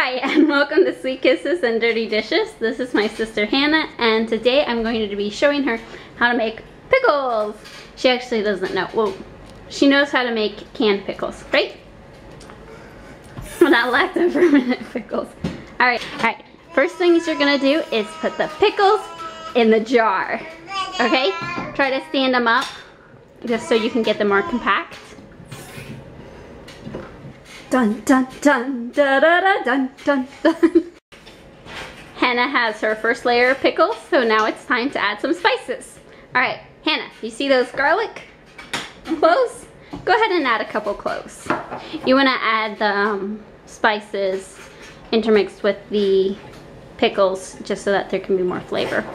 Hi, and welcome to Sweet Kisses and Dirty Dishes. This is my sister Hannah, and today I'm going to be showing her how to make pickles. She actually doesn't know. Well, she knows how to make canned pickles, right? Well, not lacto-fermented pickles. Alright. First things you're going to do is put the pickles in the jar. Okay? Try to stand them up just so you can get them more compact. Dun dun dun da da da dun dun dun. Hannah has her first layer of pickles, so now it's time to add some spices. Alright, Hannah, you see those garlic cloves? Go ahead and add a couple cloves. You want to add the spices intermixed with the pickles just so that there can be more flavor.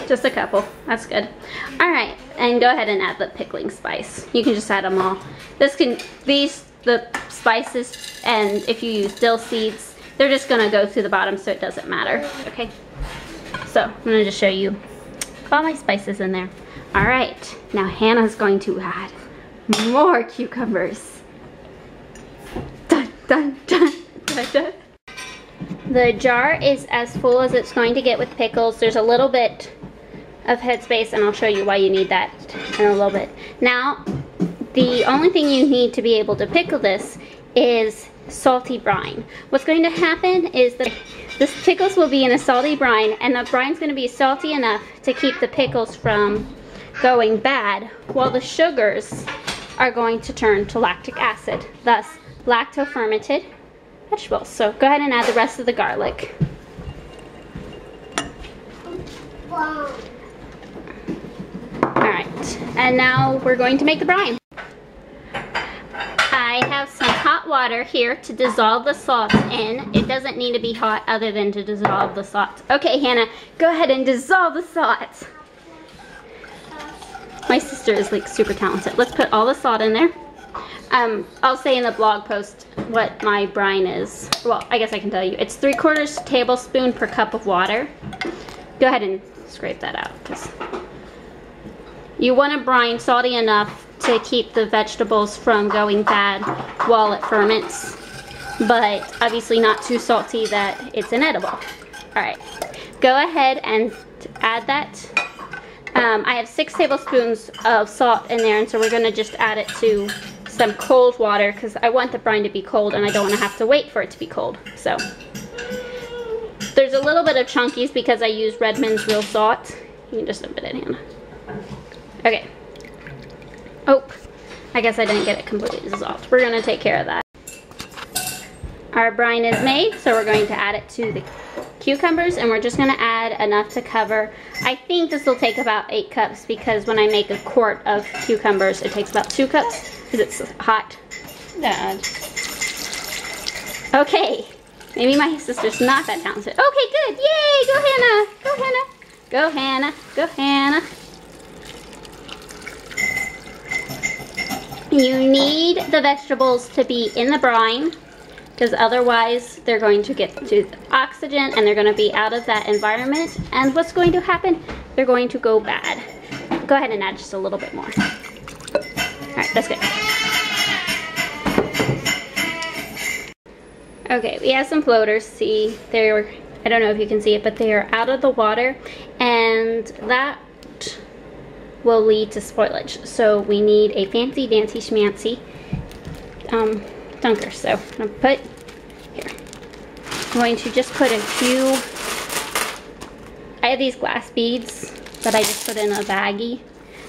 Just a couple, that's good. Alright, and go ahead and add the pickling spice. You can just add them all. The spices, and if you use dill seeds, they're just gonna go through the bottom so it doesn't matter, okay? So, I'm gonna just show you all my spices in there. Alright, now Hannah's going to add more cucumbers. Dun, dun, dun, dun, dun. The jar is as full as it's going to get with pickles. There's a little bit of headspace, and I'll show you why you need that in a little bit. Now, the only thing you need to be able to pickle this is salty brine. What's going to happen is that this pickles will be in a salty brine, and the brine's going to be salty enough to keep the pickles from going bad, while the sugars are going to turn to lactic acid, thus lacto-fermented vegetables. So go ahead and add the rest of the garlic. Wow. Alright, and now we're going to make the brine. I have some hot water here to dissolve the salt in. It doesn't need to be hot other than to dissolve the salt. Okay, Hannah, go ahead and dissolve the salt. My sister is like super talented. Let's put all the salt in there. I'll say in the blog post what my brine is. Well, I guess I can tell you. It's 3/4 tablespoon per cup of water. Go ahead and scrape that out, because you want a brine salty enough to keep the vegetables from going bad while it ferments, but obviously not too salty that it's inedible. Alright, go ahead and add that. I have 6 tablespoons of salt in there, and so we're going to just add it to some cold water because I want the brine to be cold and I don't want to have to wait for it to be cold. So there's a little bit of chunkies because I use Redmond's real salt. You can just dip it in, Hannah. Okay. Oh, I guess I didn't get it completely dissolved. We're going to take care of that. Our brine is made, so we're going to add it to the cucumbers, and we're just going to add enough to cover. I think this will take about 8 cups because when I make a quart of cucumbers, it takes about 2 cups because it's hot. Dad. Okay. Maybe my sister's not that talented. Okay, good. Yay! Go Hannah! Go Hannah! Go Hannah! Go Hannah! You need the vegetables to be in the brine because otherwise they're going to get to oxygen and they're going to be out of that environment, and what's going to happen? They're going to go bad. Go ahead and add just a little bit more. Alright, that's good. Okay, we have some floaters. See, they're, I don't know if you can see it, but they are out of the water, and that will lead to spoilage. So we need a fancy dancy schmancy dunker. So I'm gonna put here. I'm going to just put a few. I have these glass beads that I just put in a baggie.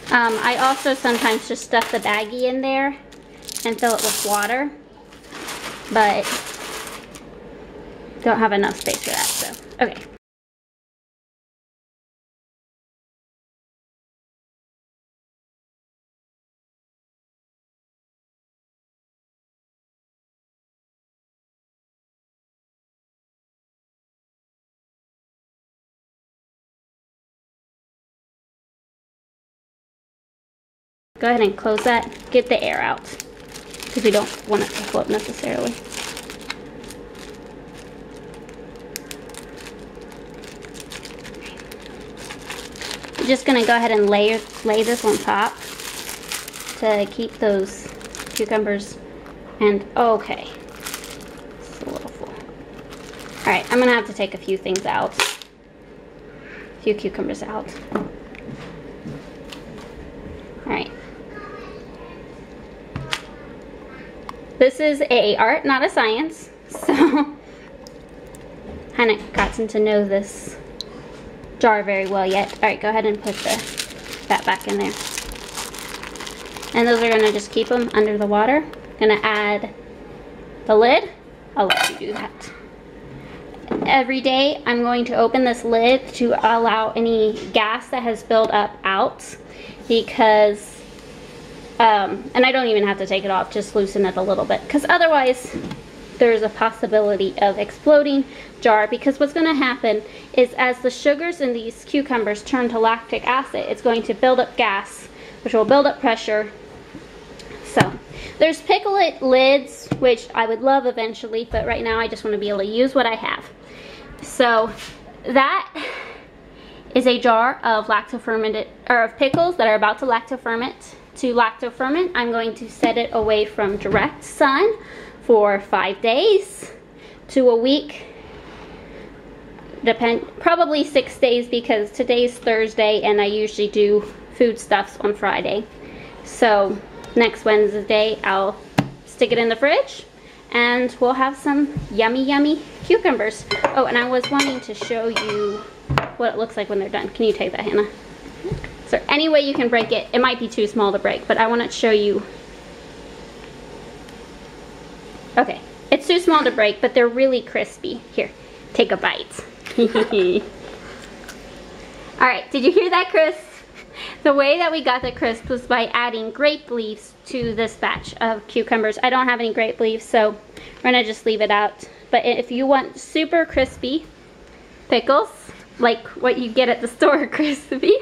I also sometimes just stuff the baggie in there and fill it with water, but don't have enough space for that. So okay. Go ahead and close that. Get the air out because we don't want it to float necessarily. I'm just going to go ahead and lay this on top to keep those cucumbers. And okay, Alright, I'm gonna have to take a few things out. A few cucumbers out. Alright. This is a art, not a science, so haven't gotten to know this jar very well yet. Alright, go ahead and put that back in there. And those are gonna just keep them under the water. Gonna add the lid. I'll let you do that. Every day I'm going to open this lid to allow any gas that has built up out, because and I don't even have to take it off, just loosen it a little bit, because otherwise there's a possibility of exploding jar. Because what's going to happen is as the sugars in these cucumbers turn to lactic acid, it's going to build up gas, which will build up pressure. So there's pickle lids, which I would love eventually, but right now I just want to be able to use what I have. So that is a jar of lacto-fermented, or of pickles that are about to lacto-ferment. To lacto-ferment, I'm going to set it away from direct sun for 5 days to a week. Probably 6 days, because today's Thursday and I usually do foodstuffs on Friday. So next Wednesday I'll stick it in the fridge and we'll have some yummy, yummy cucumbers. Oh, and I was wanting to show you what it looks like when they're done. Can you take that, Hannah? Is there any way you can break it? It might be too small to break, but I want to show you. Okay, it's too small to break, but they're really crispy. Here, take a bite. Alright, did you hear that crisp? The way that we got the crisp was by adding grape leaves to this batch of cucumbers. I don't have any grape leaves, so we're gonna just leave it out. But if you want super crispy pickles, like what you get at the store crispy,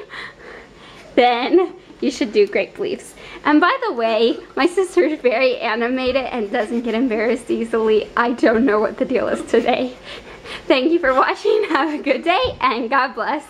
then you should do grape leaves. And by the way, my sister is very animated and doesn't get embarrassed easily. I don't know what the deal is today. Thank you for watching. Have a good day and God bless.